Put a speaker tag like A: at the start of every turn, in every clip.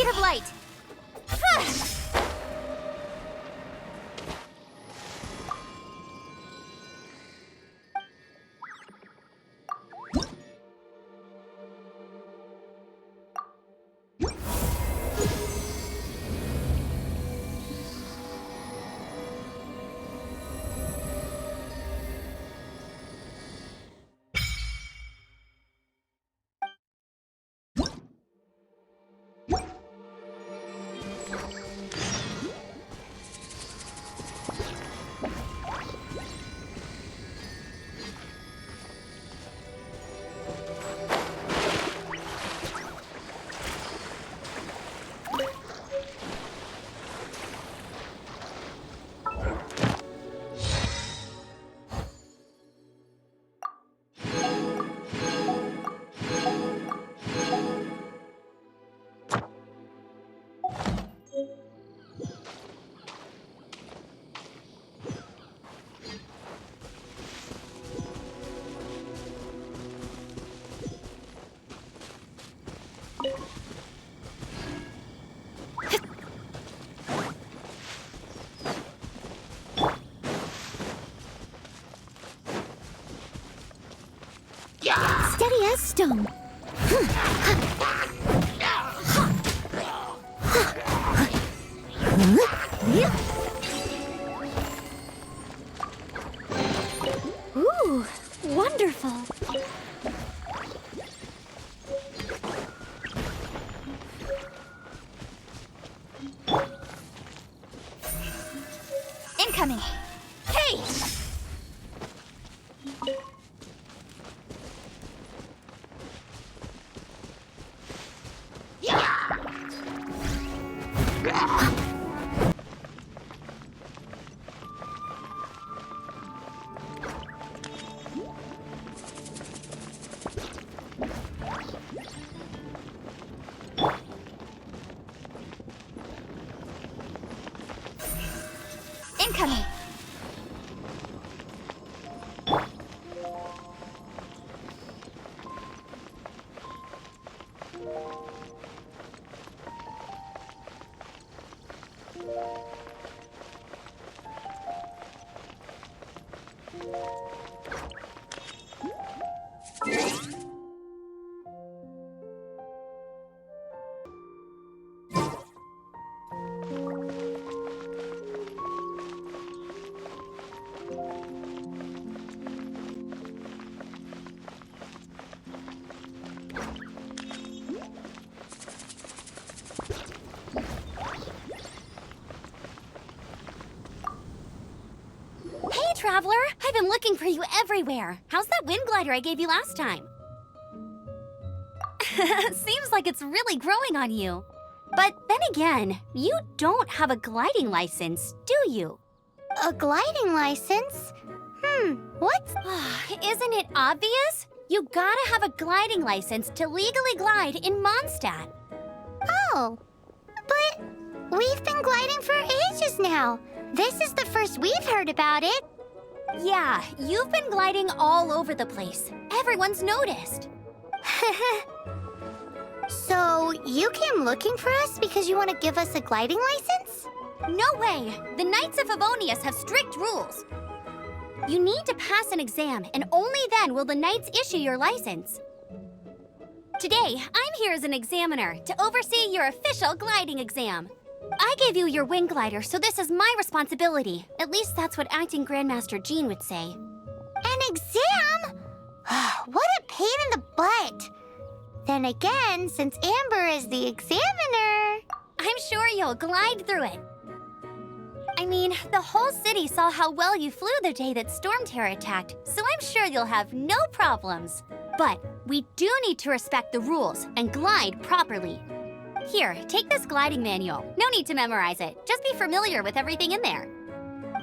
A: speed of light. Steady as stone. Ooh, wonderful. Incoming. Hey! Incoming. Traveler, I've been looking for you everywhere. How's that wind glider I gave you last time? Seems like it's really growing on you. But then again, you don't have a gliding license, do you?
B: A gliding license? What?
A: Isn't it obvious? You gotta have a gliding license to legally glide in Mondstadt.
B: Oh, but we've been gliding for ages now. This is the first we've heard about it.
A: Yeah, you've been gliding all over the place. Everyone's noticed.
B: So, you came looking for us because you want to give us a gliding license?
A: No way! The Knights of Favonius have strict rules. You need to pass an exam, and only then will the Knights issue your license. Today, I'm here as an examiner to oversee your official gliding exam. I gave you your wing glider, so this is my responsibility. At least that's what Acting Grandmaster Jean would say.
B: An exam? What a pain in the butt. Then again, since Amber is the examiner...
A: I'm sure you'll glide through it. I mean, the whole city saw how well you flew the day that Storm Terror attacked, so I'm sure you'll have no problems. But we do need to respect the rules and glide properly. Here, take this gliding manual. No need to memorize it. Just be familiar with everything in there.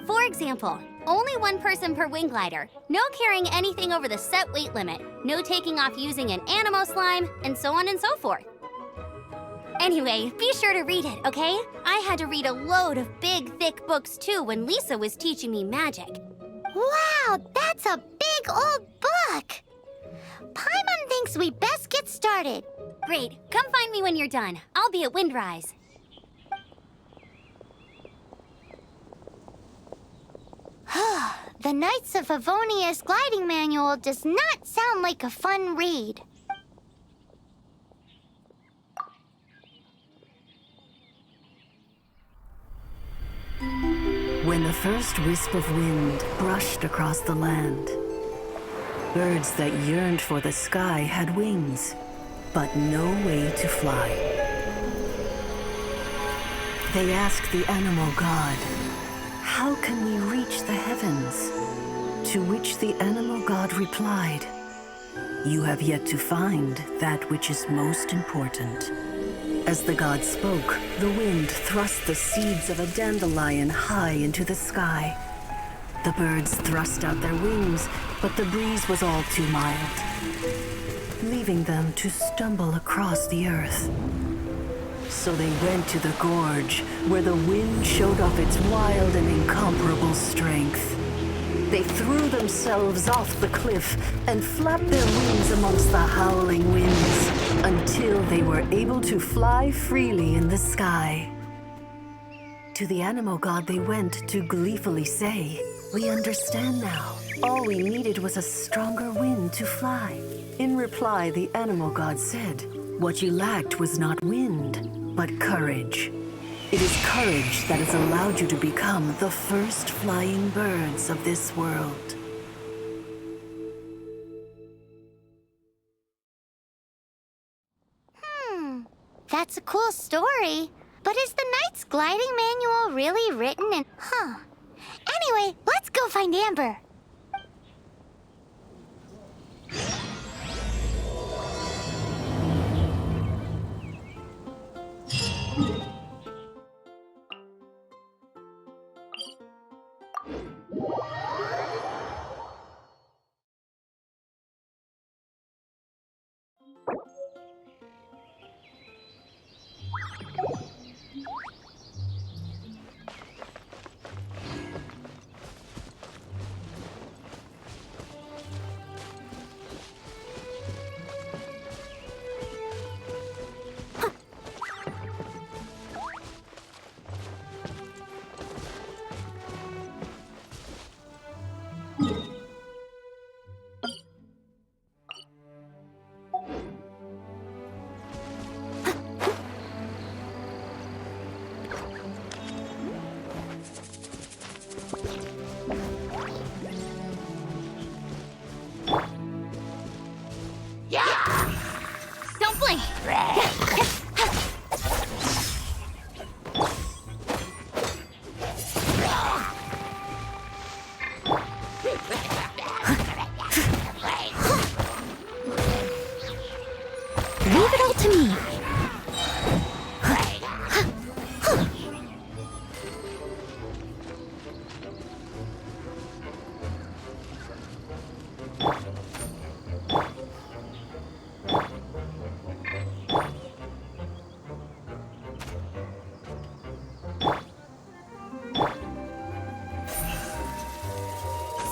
A: For example, only one person per wing glider. No carrying anything over the set weight limit. No taking off using an Animo slime, and so on and so forth. Anyway, be sure to read it, okay? I had to read a load of big, thick books too when Lisa was teaching me magic.
B: Wow, that's a big old book! Paimon thinks we best get started.
A: Great. Come find me when you're done. I'll be at Windrise.
B: The Knights of Favonius gliding manual does not sound like a fun read.
C: When the first wisp of wind brushed across the land, birds that yearned for the sky had wings, but no way to fly. They asked the animal god, "How can we reach the heavens?" To which the animal god replied, "You have yet to find that which is most important." As the god spoke, the wind thrust the seeds of a dandelion high into the sky. The birds thrust out their wings, but the breeze was all too mild, leaving them to stumble across the earth. So they went to the gorge, where the wind showed off its wild and incomparable strength. They threw themselves off the cliff and flapped their wings amongst the howling winds until they were able to fly freely in the sky. To the animal god they went to gleefully say, "We understand now. All we needed was a stronger wind to fly." In reply, the animal god said, "What you lacked was not wind, but courage. It is courage that has allowed you to become the first flying birds of this world."
B: That's a cool story. But is the Knight's gliding manual really written in... Anyway, let's go find Amber.
A: Don't blink! Leave it all to me.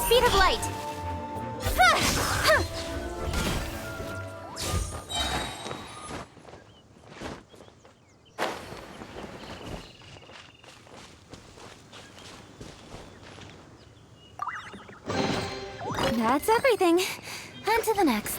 A: Speed of light. That's everything. On to the next.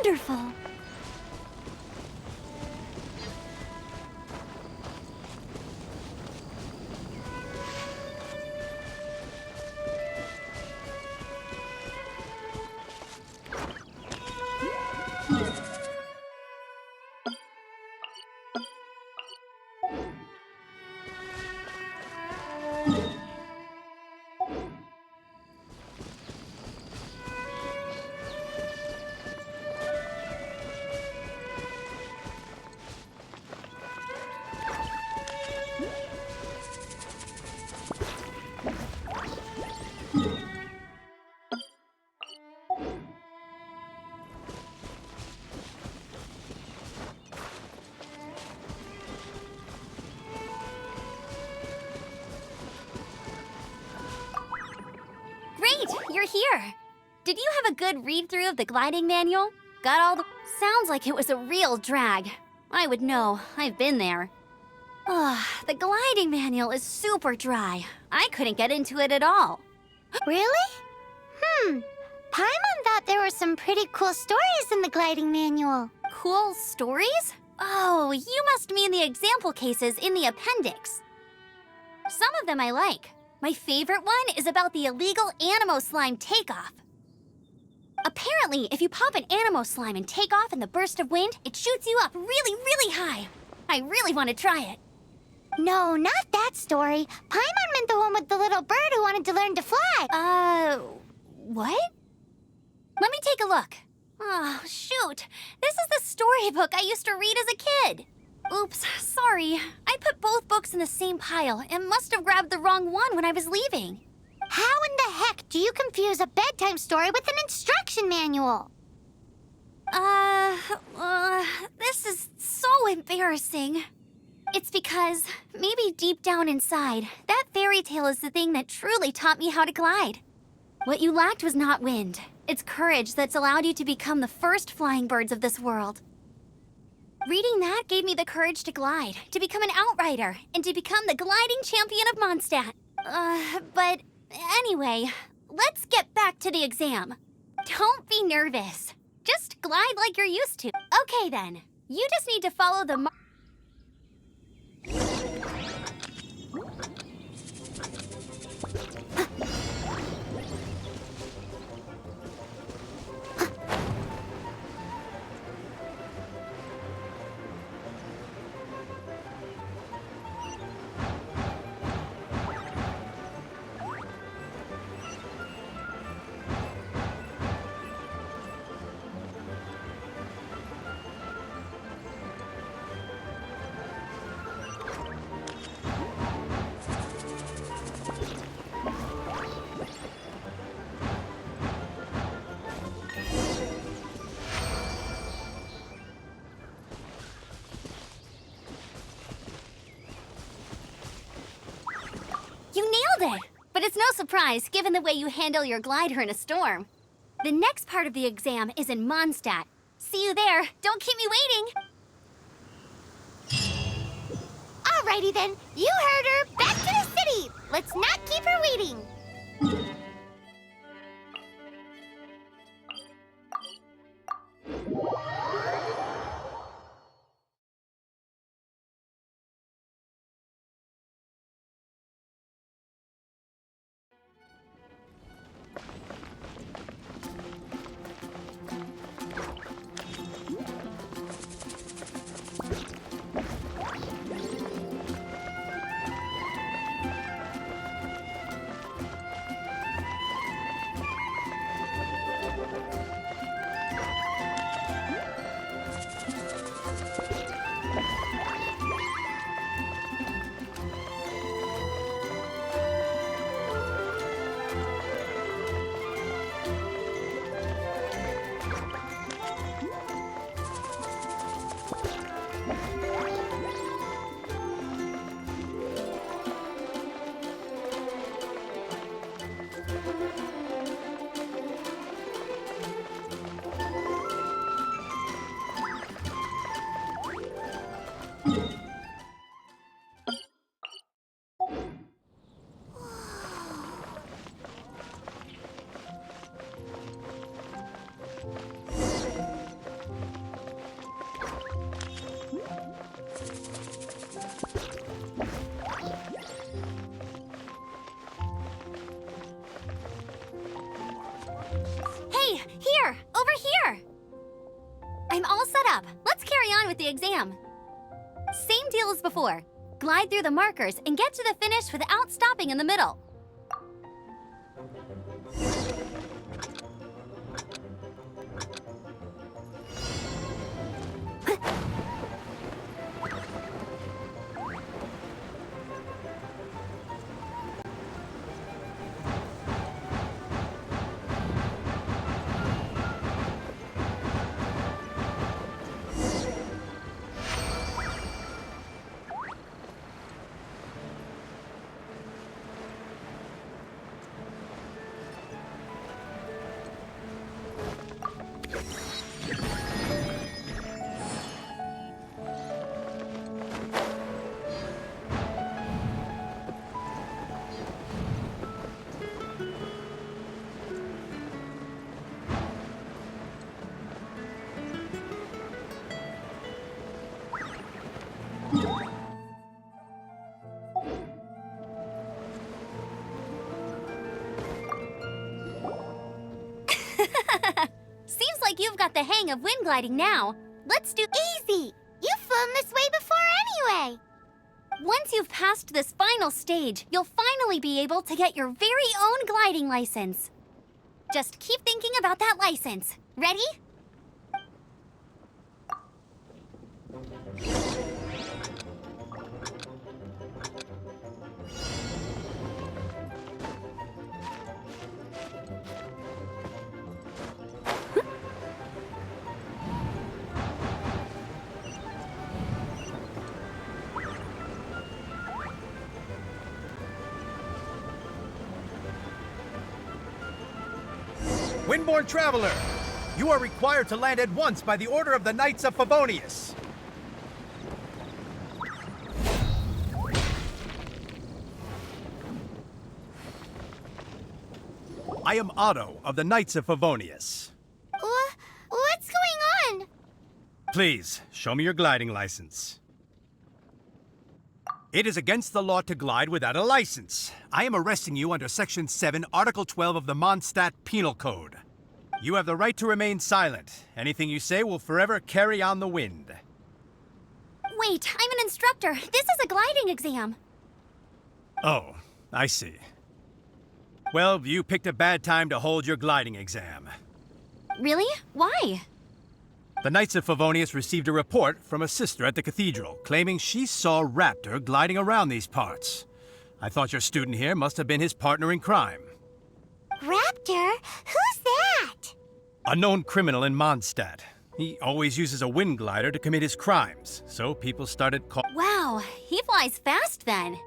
A: wonderful. Great, you're here. Did you have a good read-through of the gliding manual? Got all the... Sounds like it was a real drag. I would know. I've been there. Ugh, the gliding manual is super dry. I couldn't get into it at all.
B: Really? Paimon thought there were some pretty cool stories in the gliding manual.
A: Cool stories? Oh, you must mean the example cases in the appendix. Some of them I like. My favorite one is about the illegal Animo slime takeoff. Apparently, if you pop an Animo slime and take off in the burst of wind, it shoots you up really, really high. I really want to try it.
B: No, not that story. Paimon meant the one with the little bird who wanted to learn to fly.
A: What? Let me take a look. Oh, shoot. This is the storybook I used to read as a kid. Oops, sorry. I put both books in the same pile and must have grabbed the wrong one when I was leaving.
B: How in the heck do you confuse a bedtime story with an instruction manual?
A: This is so embarrassing. It's because, maybe deep down inside, that fairy tale is the thing that truly taught me how to glide. What you lacked was not wind. It's courage that's allowed you to become the first flying birds of this world. Reading that gave me the courage to glide, to become an outrider, and to become the gliding champion of Mondstadt. But anyway, let's get back to the exam. Don't be nervous. Just glide like you're used to. Okay then, you just need to follow the You nailed it! But it's no surprise, given the way you handle your glider in a storm. The next part of the exam is in Mondstadt. See you there. Don't keep me waiting.
B: Alrighty then, you heard her. Back to the city. Let's not keep her waiting.
A: exam. Same deal as before. Glide through the markers and get to the finish without stopping in the middle. Seems like you've got the hang of wind gliding now. Let's do
B: Easy! You've flown this way before anyway!
A: Once you've passed this final stage, you'll finally be able to get your very own gliding license. Just keep thinking about that license. Ready?
D: Windborne Traveler, you are required to land at once by the order of the Knights of Favonius. I am Otto of the Knights of Favonius.
B: What's going on?
D: Please, show me your gliding license. It is against the law to glide without a license. I am arresting you under Section 7, Article 12 of the Mondstadt Penal Code. You have the right to remain silent. Anything you say will forever carry on the wind.
A: Wait, I'm an instructor. This is a gliding exam.
D: Oh, I see. Well, you picked a bad time to hold your gliding exam.
A: Really? Why?
D: The Knights of Favonius received a report from a sister at the cathedral claiming she saw Raptor gliding around these parts. I thought your student here must have been his partner in crime.
B: Raptor? Who's that?
D: A known criminal in Mondstadt. He always uses a wind glider to commit his crimes, so people started calling.
A: Wow, he flies fast then.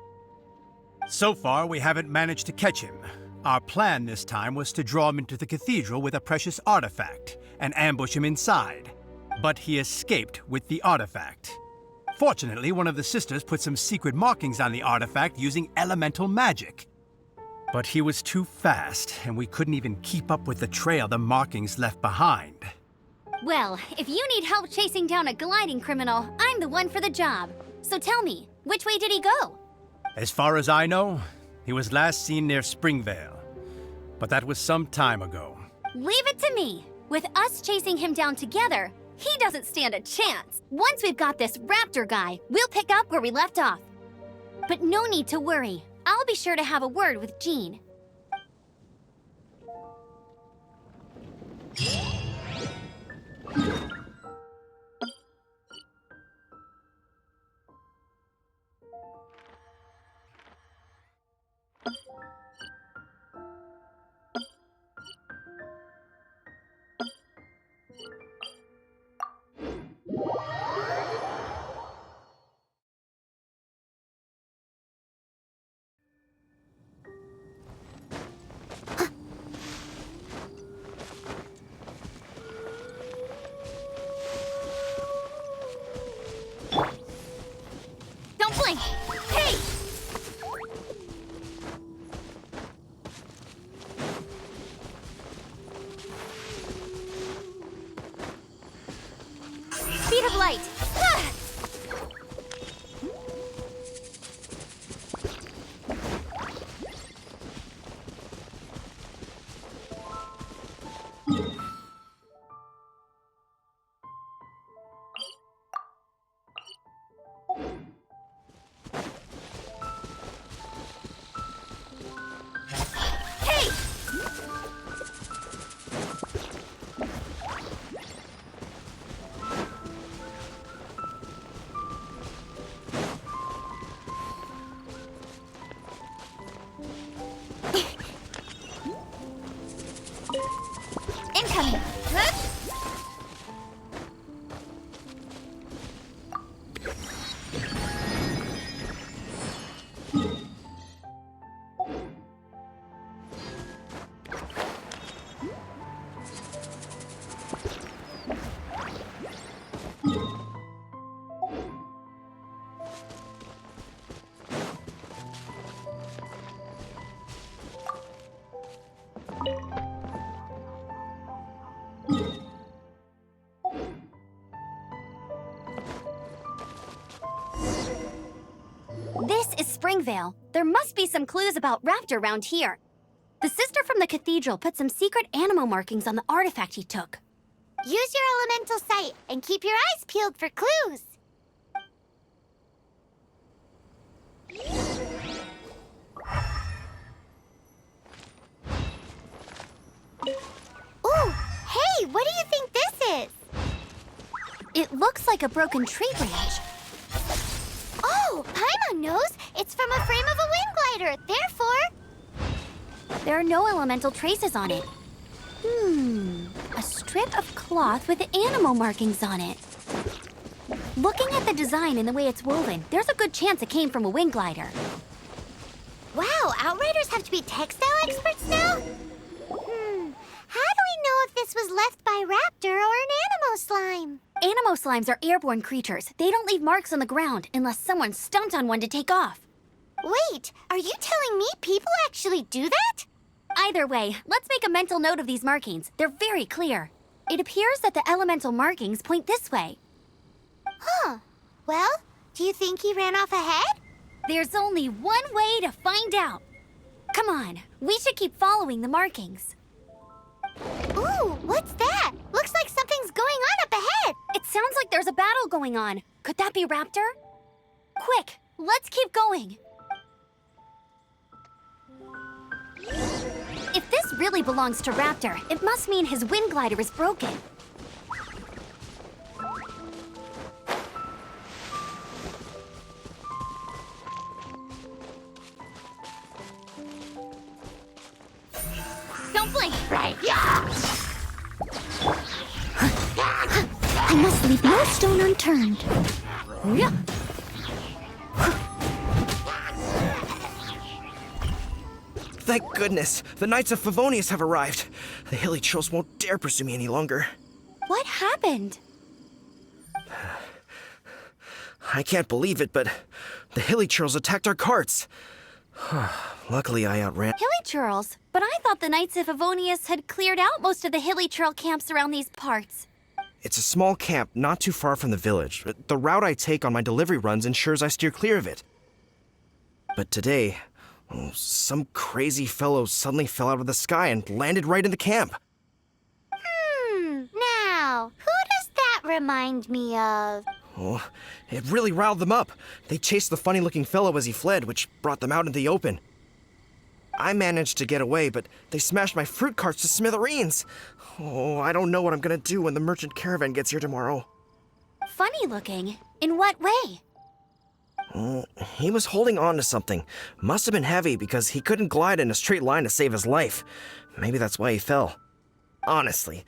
D: So far, we haven't managed to catch him. Our plan this time was to draw him into the cathedral with a precious artifact and ambush him inside. But he escaped with the artifact. Fortunately, one of the sisters put some secret markings on the artifact using elemental magic. But he was too fast, and we couldn't even keep up with the trail the markings left behind.
A: Well, if you need help chasing down a gliding criminal, I'm the one for the job. So tell me, which way did he go?
D: As far as I know, he was last seen near Springvale. But that was some time ago.
A: Leave it to me. With us chasing him down together, he doesn't stand a chance. Once we've got this Raptor guy, we'll pick up where we left off. But no need to worry. I'll be sure to have a word with Jean. Don't blink! Hey! Speed of light! Ah! is Springvale. There must be some clues about Raptor around here. The sister from the cathedral put some secret animal markings on the artifact he took.
B: Use your elemental sight and keep your eyes peeled for clues. Ooh, hey, what do you think this is?
A: It looks like a broken tree branch.
B: Oh, Paimon knows. It's from a frame of a wind glider. Therefore,
A: There are no elemental traces on it. A strip of cloth with animal markings on it. Looking at the design and the way it's woven, there's a good chance it came from a wind glider.
B: wow, Outriders have to be textile experts now? How do we know if this was left by Raptor or an Anemo slime?
A: Anemo slimes are airborne creatures. They don't leave marks on the ground unless someone stomped on one to take off.
B: Wait, are you telling me people actually do that?
A: Either way, let's make a mental note of these markings. They're very clear. It appears that the elemental markings point this way.
B: Huh. Well, do you think he ran off ahead?
A: There's only one way to find out. Come on, we should keep following the markings.
B: Ooh, what's that? Looks like something's going on up ahead.
A: It sounds like there's a battle going on. Could that be Raptor? Quick, let's keep going. If this really belongs to Raptor, it must mean his wind glider is broken. Don't blink! Right. I must leave no stone unturned. Yeah.
E: Thank goodness! The Knights of Favonius have arrived. The Hilichurls won't dare pursue me any longer.
A: What happened?
E: I can't believe it, but the Hilichurls attacked our carts. Luckily, I outran.
A: Hilichurls? But I thought the Knights of Favonius had cleared out most of the Hilichurl camps around these parts.
E: It's a small camp not too far from the village. The route I take on my delivery runs ensures I steer clear of it. But today, some crazy fellow suddenly fell out of the sky and landed right in the camp.
B: Now, who does that remind me of?
E: Oh, it really riled them up. They chased the funny-looking fellow as he fled, which brought them out into the open. I managed to get away, but they smashed my fruit carts to smithereens. Oh, I don't know what I'm gonna do when the merchant caravan gets here tomorrow.
A: Funny looking? In what way?
E: He was holding on to something. Must have been heavy because he couldn't glide in a straight line to save his life. Maybe that's why he fell. Honestly,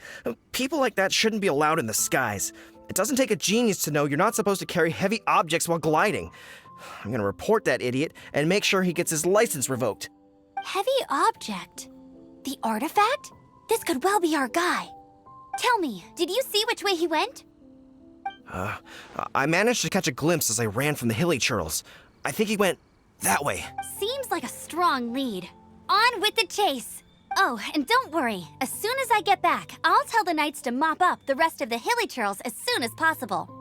E: people like that shouldn't be allowed in the skies. It doesn't take a genius to know you're not supposed to carry heavy objects while gliding. I'm gonna report that idiot and make sure he gets his license revoked.
A: Heavy object? The artifact? This could well be our guy. Tell me, did you see which way he went?
E: I managed to catch a glimpse as I ran from the Hilichurls. I think he went that way.
A: Seems like a strong lead. On with the chase! Oh, and don't worry. As soon as I get back, I'll tell the Knights to mop up the rest of the Hilichurls as soon as possible.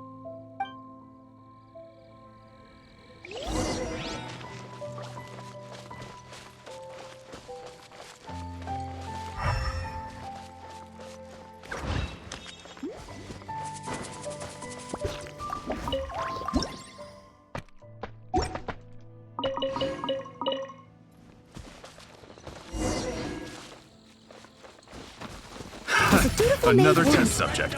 F: Another test subject.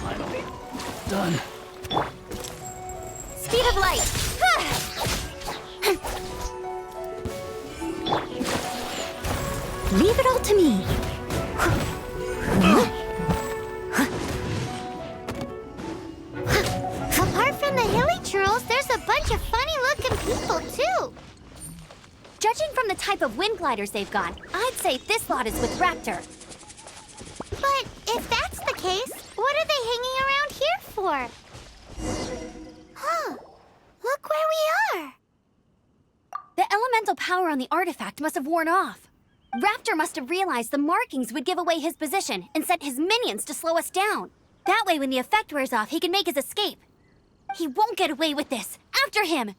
F: Finally done.
A: Speed of light! Leave it all to me.
B: Apart from the Hilichurls, there's a bunch of funny-looking people, too.
A: Judging from the type of wind gliders they've got, I'd say this lot is with Raptor.
B: But if that's the case, what are they hanging around here for? Huh. Look where we are.
A: The elemental power on the artifact must have worn off. Raptor must have realized the markings would give away his position and sent his minions to slow us down. That way, when the effect wears off, he can make his escape. He won't get away with this. After him!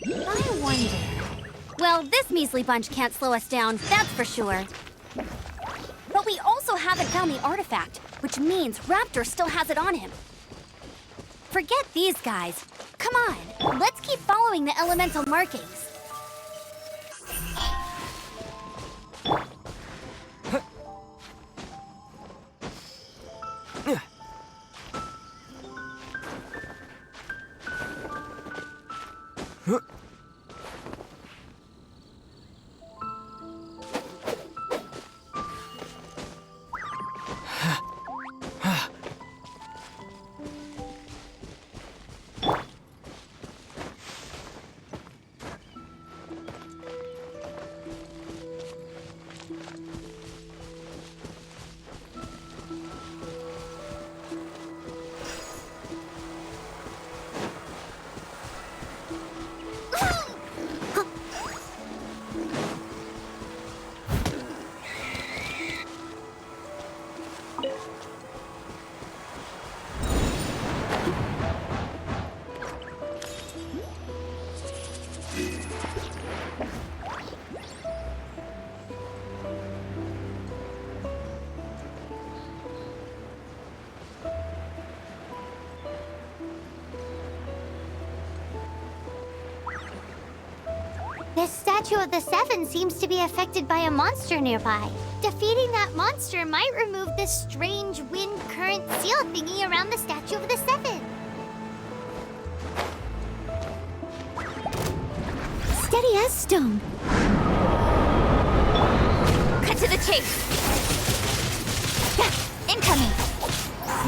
A: I wonder... Well, this measly bunch can't slow us down, that's for sure. But we also haven't found the artifact, which means Raptor still has it on him. Forget these guys. Come on, let's keep following the elemental markings.
B: This statue of the Seven seems to be affected by a monster nearby. Defeating that monster might remove this strange wind current seal thingy around the statue of the Seven.
A: Steady as stone. Cut to the chase. Incoming.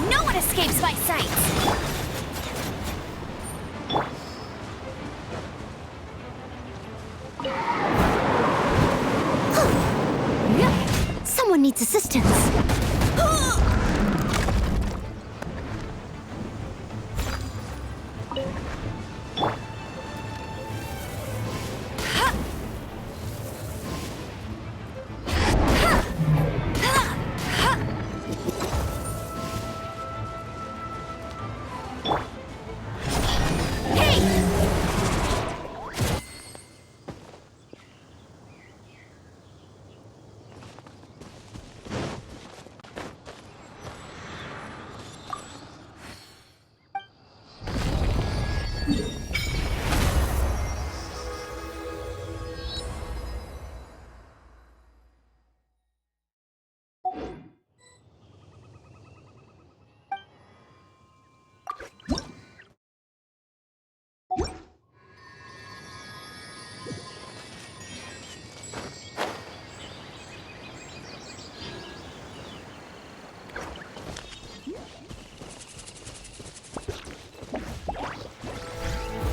A: No one escapes my sight. Someone needs assistance.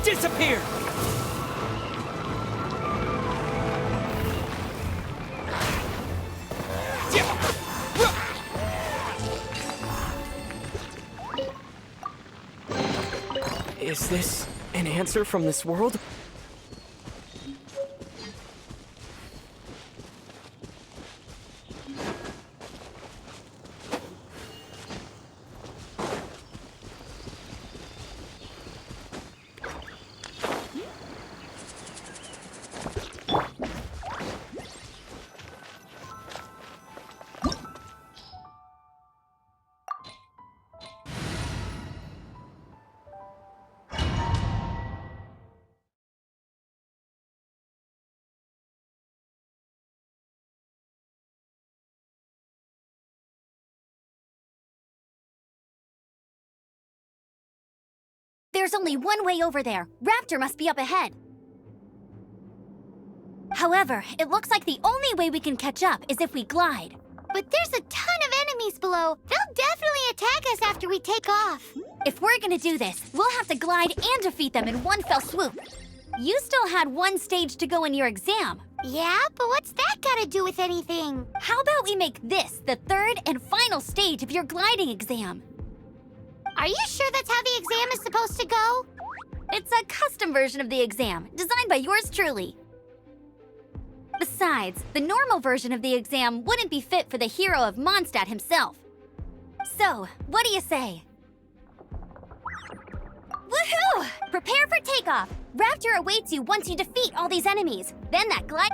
G: Disappear! Is this an answer from this world?
A: There's only one way over there. Raptor must be up ahead. However, it looks like the only way we can catch up is if we glide.
B: But there's a ton of enemies below. They'll definitely attack us after we take off.
A: If we're gonna do this, we'll have to glide and defeat them in one fell swoop. You still had one stage to go in your exam.
B: Yeah, but what's that gotta do with anything?
A: How about we make this the third and final stage of your gliding exam?
B: Are you sure that's how the exam is supposed to go?
A: It's a custom version of the exam, designed by yours truly. Besides, the normal version of the exam wouldn't be fit for the hero of Mondstadt himself. So, what do you say? Woohoo! Prepare for takeoff! Raptor awaits you once you defeat all these enemies. Then that glide...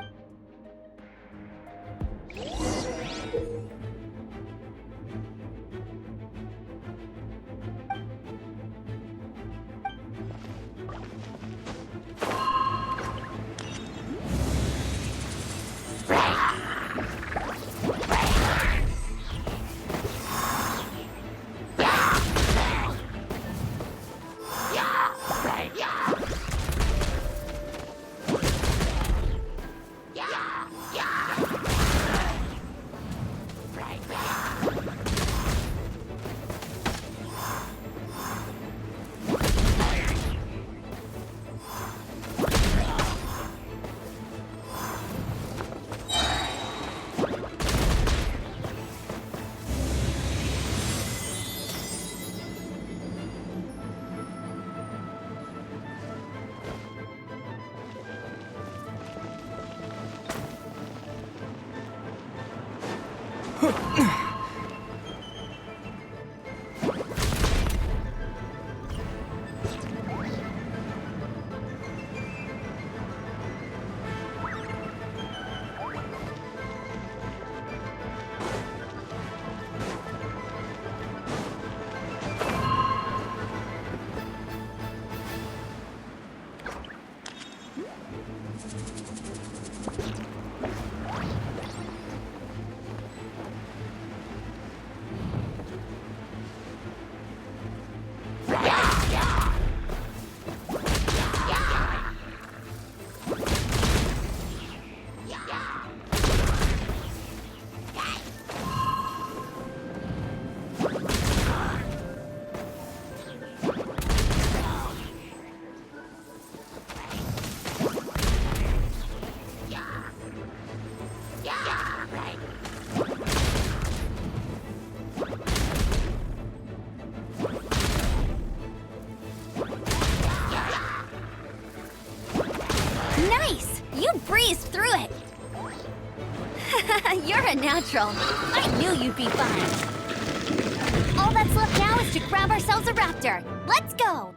A: Nice! You breezed through it! You're a natural. I knew you'd be fine. All that's left now is to grab ourselves a raptor. Let's go!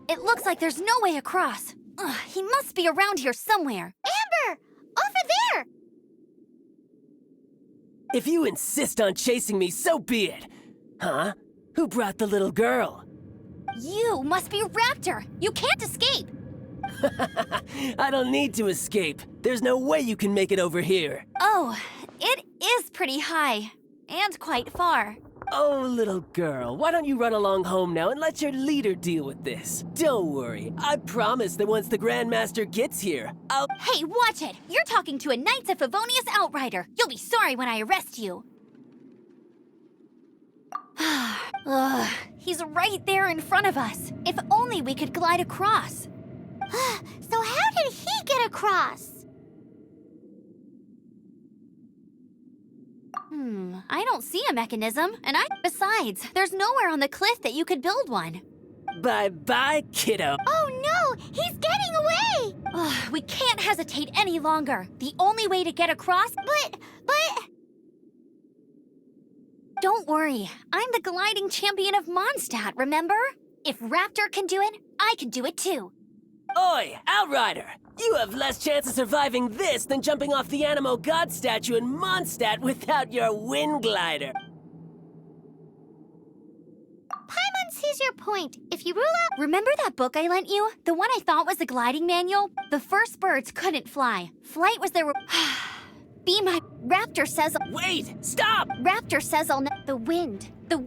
A: It looks like there's no way across. Ugh, he must be around here somewhere.
B: Amber! Over there!
H: If you insist on chasing me, so be it. Huh? Who brought the little girl?
A: You must be Raptor. You can't escape.
H: I don't need to escape. There's no way you can make it over here.
A: Oh, it is pretty high. And quite far.
H: Oh, little girl, why don't you run along home now and let your leader deal with this? Don't worry, I promise that once the Grandmaster gets here, I'll—
A: Hey, watch it! You're talking to a Knights of Favonius outrider. You'll be sorry when I arrest you. Ugh, he's right there in front of us. If only we could glide across.
B: So how did he get across?
A: I don't see a mechanism, and besides, there's nowhere on the cliff that you could build one.
H: Bye-bye, kiddo.
B: Oh no! He's getting away!
A: Ugh, we can't hesitate any longer. The only way to get across—
B: But...
A: Don't worry, I'm the gliding champion of Mondstadt, remember? If Raptor can do it, I can do it too.
H: Oi, Outrider! You have less chance of surviving this than jumping off the Animo God statue in Mondstadt without your wind glider.
B: Paimon sees your point. If you rule out...
A: Remember that book I lent you? The one I thought was the gliding manual? The first birds couldn't fly. Flight was their... Be my... Raptor says...
H: Wait! Stop!
A: Raptor says I'll... The wind. The...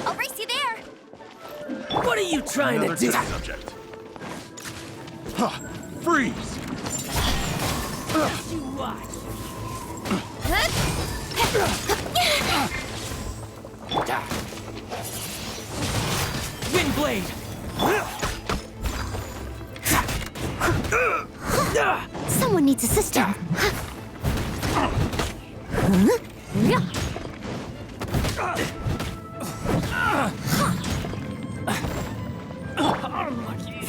A: I'll race you there!
H: What are you trying
F: Another
H: to do?
F: test subject. Huh. Freeze!
H: You watch. Windblade!
B: Someone needs assistance.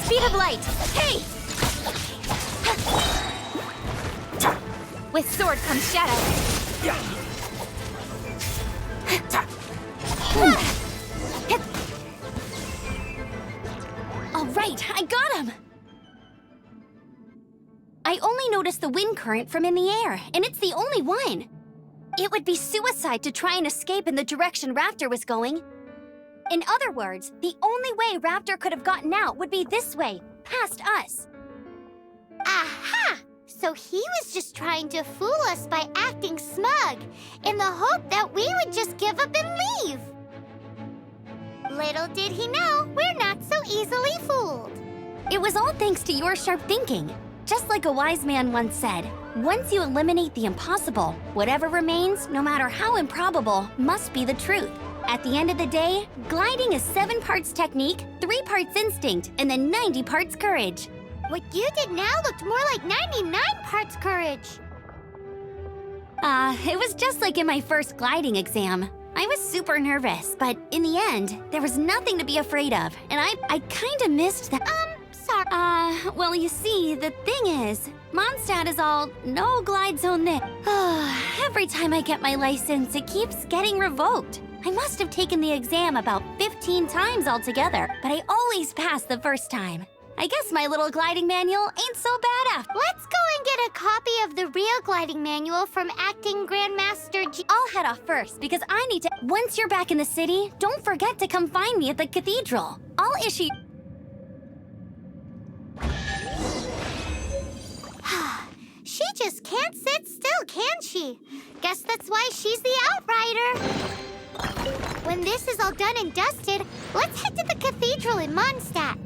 A: Speed of light! Hey! With sword comes shadow. All right, I got him! I only noticed the wind current from in the air, and it's the only one. It would be suicide to try and escape in the direction Raptor was going. In other words, the only way Raptor could have gotten out would be this way, past us.
B: Aha! So he was just trying to fool us by acting smug, in the hope that we would just give up and leave. Little did he know, we're not so easily fooled.
A: It was all thanks to your sharp thinking. Just like a wise man once said, once you eliminate the impossible, whatever remains, no matter how improbable, must be the truth. At the end of the day, gliding is 7 parts technique, 3 parts instinct, and then 90 parts courage.
B: What you did now looked more like 99 parts courage.
A: It was just like in my first gliding exam. I was super nervous, but in the end, there was nothing to be afraid of, and I kinda missed that.
B: Sorry.
A: Well, you see, the thing is, Mondstadt is all no glide zone there. Every time I get my license, it keeps getting revoked. I must have taken the exam about 15 times altogether, but I always pass the first time. I guess my little gliding manual ain't so bad after.
B: Let's go and get a copy of the real gliding manual from Acting Grandmaster G.
A: I'll head off first because I need to. Once you're back in the city, don't forget to come find me at the cathedral. I'll issue.
B: She just can't sit still, can she? Guess that's why she's the Outrider. When this is all done and dusted, let's head to the cathedral in Mondstadt.